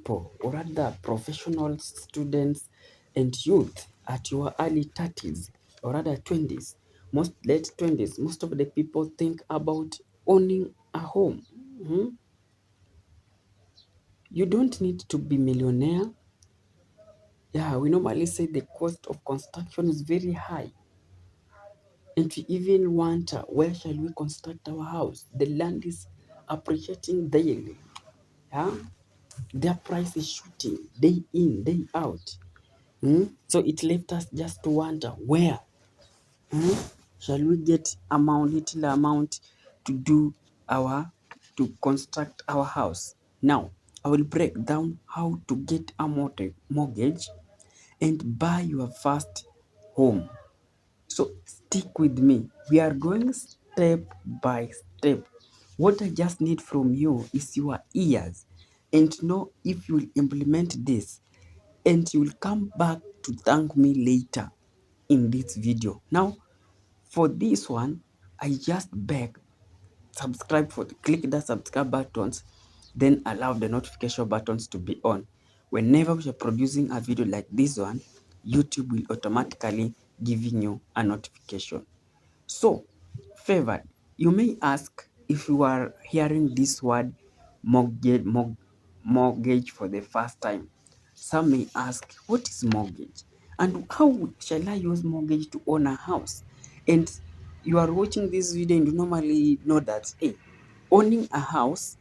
people, or rather professional students and youth at your early 30s or rather 20s, most late 20s, most of the people think about owning a home. You don't need to be millionaire. Yeah, we normally say the cost of construction is very high. And we even wonder, where shall we construct our house? The land is appreciating daily. Yeah? Their price is shooting day in, day out. So it left us just to wonder, where shall we get little amount to construct our house? Now, I will break down how to get a mortgage and buy your first home. So stick with me. We are going step by step. What I just need from you is your ears and know if you will implement this, and you will come back to thank me later in this video. Now, for this one, I just beg, click the subscribe buttons, then allow the notification buttons to be on. Whenever we are producing a video like this one, YouTube will automatically giving you a notification. So, favored, you may ask, if you are hearing this word mortgage for the first time. Some may ask, what is mortgage? And how shall I use mortgage to own a house? And you are watching this video and you normally know that, hey, owning a house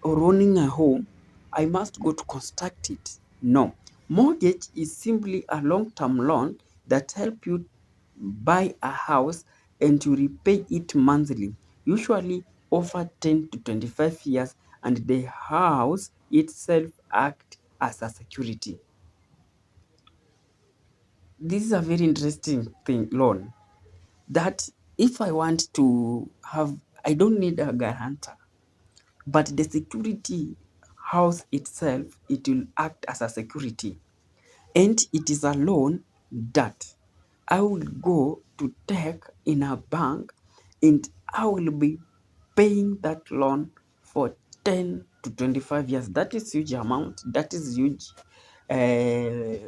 or owning a home, I must go to construct it. No. Mortgage is simply a long-term loan that help you buy a house and to repay it monthly, usually over 10 to 25 years, and the house itself act as a security. This is a very interesting loan, that if I want to have, I don't need a guarantor, but the security house itself, it will act as a security. And it is a loan that I will go to take in a bank, and I will be paying that loan for 10 to 25 years. That is huge amount. That is huge. That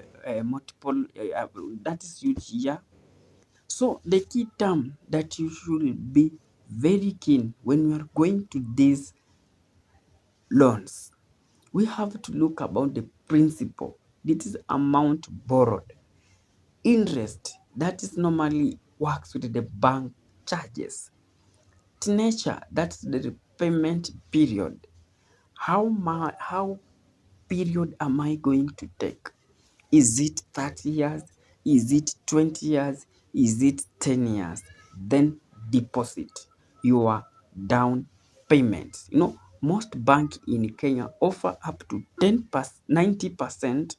is huge. Yeah. So the key term that you should be very keen when you are going to these loans, we have to look about the principal. This is amount borrowed. Interest, that is normally works with the bank charges. Nature, that's the repayment period. How period am I going to take? Is it 30 years? Is it 20 years? Is it 10 years? Then deposit your down payments. Most banks in Kenya offer up to 90%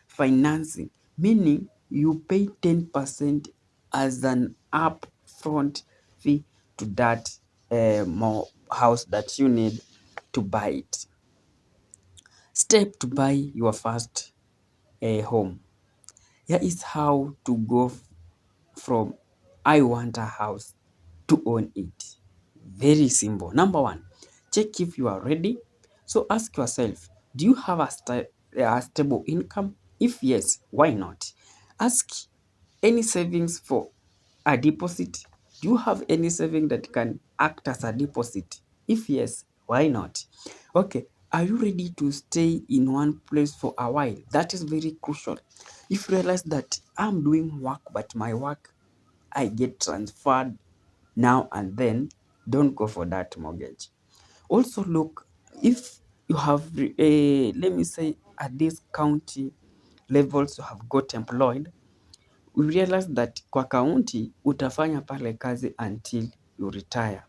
financing, meaning you pay 10% as an upfront fee to that more house that you need to buy it. Step to buy your first home. Here is how to go from I want a house to own it. Very simple. Number one, check if you are ready. So ask yourself, do you have a stable income? If yes, why not? Ask, any savings for a deposit? Do you have any saving that can act as a deposit? If yes, why not? Okay, are you ready to stay in one place for a while? That is very crucial. If you realize that I'm doing work, but my work, I get transferred now and then, don't go for that mortgage. Also look, if you have, let me say, at this county levels, you have got employed, we realize that kwa kaunti utafanya pale kazi until you retire.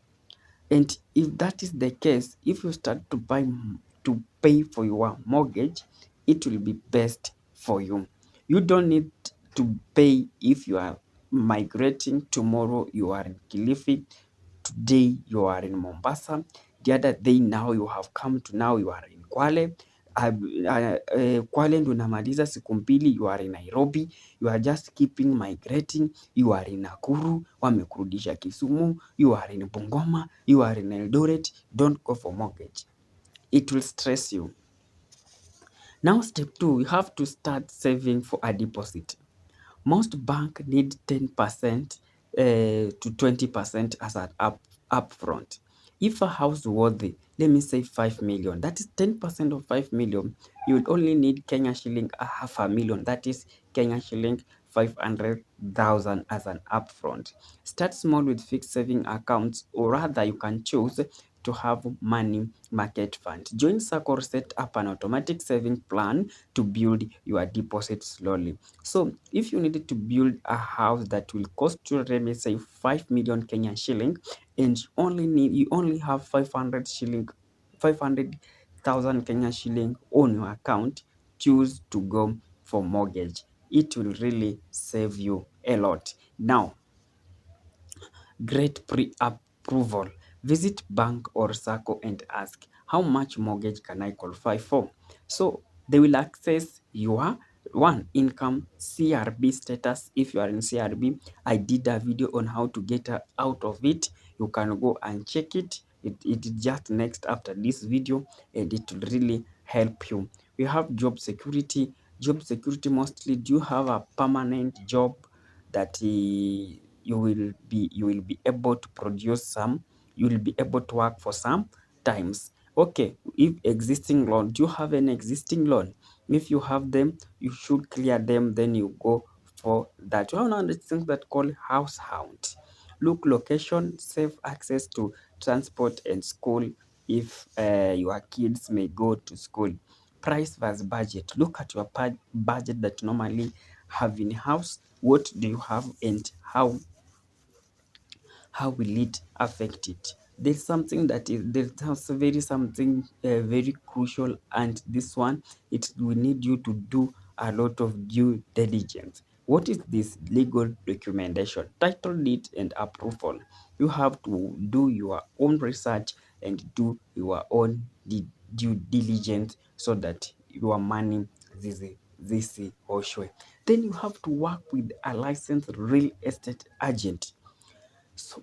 And if that is the case, if you start to pay for your mortgage, it will be best for you. You don't need to pay if you are migrating. Tomorrow you are in Kilifi, today you are in Mombasa, the other day now you have come to, now you are in Kwale. Kwale ndo unamaliza siku mbili, you are in Nairobi, you are just keeping migrating, you are in Nakuru, wamekurudisha Kisumu, you are in Bungoma, you are in Eldoret. Don't go for mortgage, it will stress you. Now, step 2, you have to start saving for a deposit. Most bank need 10% to 20% as an upfront. If a house worthy, let me say 5 million, that is 10% of 5 million, you would only need Kenya shilling a half a million, that is Kenya shilling 500,000 as an upfront. Start small with fixed saving accounts, or rather you can choose to have money market fund. Join SACCO or set up an automatic saving plan to build your deposit slowly. So if you needed to build a house that will cost you, let me say 5 million Kenyan shilling, and you only have 500,000 Kenyan shilling on your account, choose to go for mortgage. It will really save you a lot. Now, great pre-approval. Visit bank or SACCO and ask, how much mortgage can I qualify for? So they will access your one, income, CRB status. If you are in CRB, I did a video on how to get out of it. You can go and check it. It is just next after this video, and it will really help you. We have job security. Job security, mostly, do you have a permanent job that you will be able to produce some, you will be able to work for some times. Okay, if existing loan, do you have an existing loan? If you have them, you should clear them, then you go for that. You have another thing that called house hunt. Look location, safe access to transport and school if your kids may go to school. Price versus budget. Look at your budget that you normally have in house. What do you have, and how will it affect it? There's something that is there's very something very crucial, and this one, it will need you to do a lot of due diligence. What is this? Legal documentation, title deed and approval. You have to do your own research and do your own due diligence so that your money this Oshwe. Then you have to work with a licensed real estate agent,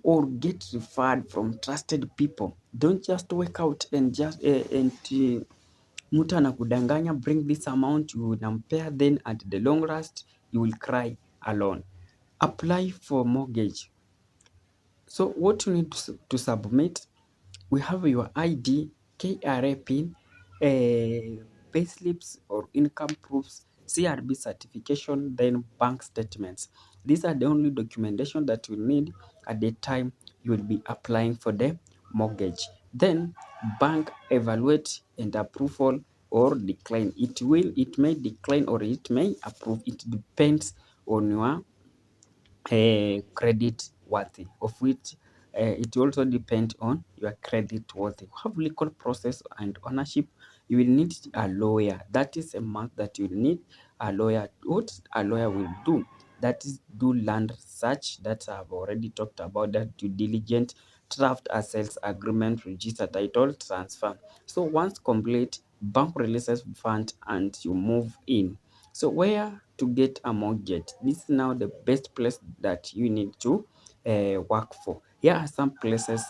or get referred from trusted people. Don't just wake out and just mtu anakudanganya, bring this amount, you unampea, then at the long last you will cry alone. Apply for mortgage. So what you need to submit, we have your ID, KRA PIN, payslips or income proofs, CRB certification, then bank statements. These are the only documentation that you need at the time you will be applying for the mortgage. Then bank evaluate and approval or decline. It may decline or it may approve. It depends on your credit worthy, of which it also depends on your credit worthy. Have legal process and ownership. You will need a lawyer. That is a month that you will need a lawyer. What a lawyer will do, that is do land search, that I've already talked about, that due diligence, draft a sales agreement, register title, transfer. So once complete, bank releases fund and you move in. So where to get a mortgage? This is now the best place that you need to work for. Here are some places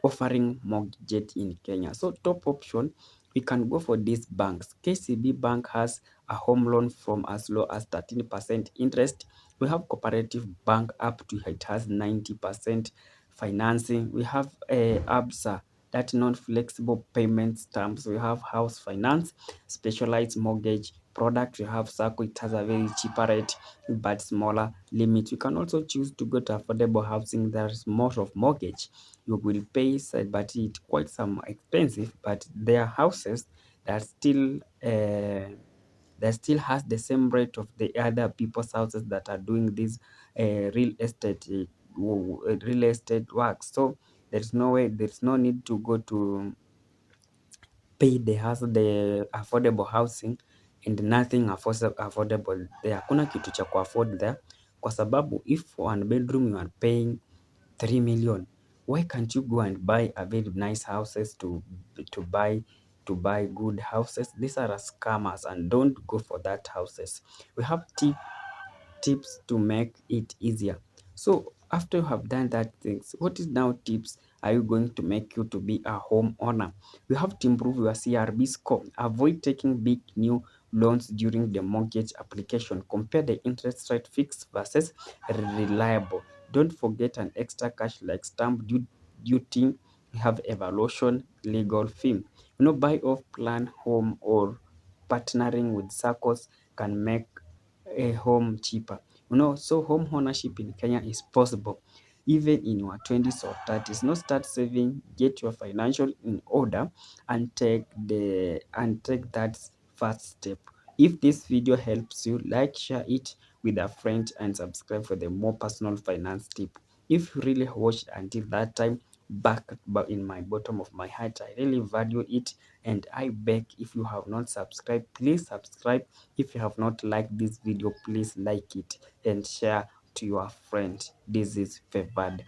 offering mortgage in Kenya. So top option, we can go for these banks. KCB Bank has a home loan from as low as 13% interest. We have Cooperative Bank up to it has 90% financing. We have ABSA, that non-flexible payment terms. We have house finance, specialized mortgage product. We have SACCO, it has a very cheaper rate but smaller limit. You can also choose to go to affordable housing. There's more of mortgage. You will pay, but it quite some expensive, but their houses that still has the same rate of the other people's houses that are doing this real estate work. So there's no need to go to pay the affordable housing and nothing affordable there. Hakuna kitu cha kuafford there, kwa sababu if one bedroom you are paying 3 million, why can't you go and buy a very nice houses to buy good houses? These are scammers, and don't go for that houses. We have tips to make it easier. So after you have done that things, what is now tips are you going to make you to be a homeowner? You have to improve your CRB score. Avoid taking big new loans during the mortgage application. Compare the interest rate fixed versus reliable. Don't forget an extra cash like stamp duty, have evaluation, legal fee. Buy off plan home or partnering with circles can make a home cheaper. So home ownership in Kenya is possible even in your 20s or 30s. Start saving, get your financial in order, and take that first step. If this video helps you, like, share it with a friend, and subscribe for the more personal finance tip. If you really watched until that time, back in my bottom of my heart, I really value it, and I beg, if you have not subscribed, please subscribe. If you have not liked this video, please like it and share to your friend. This is Favored.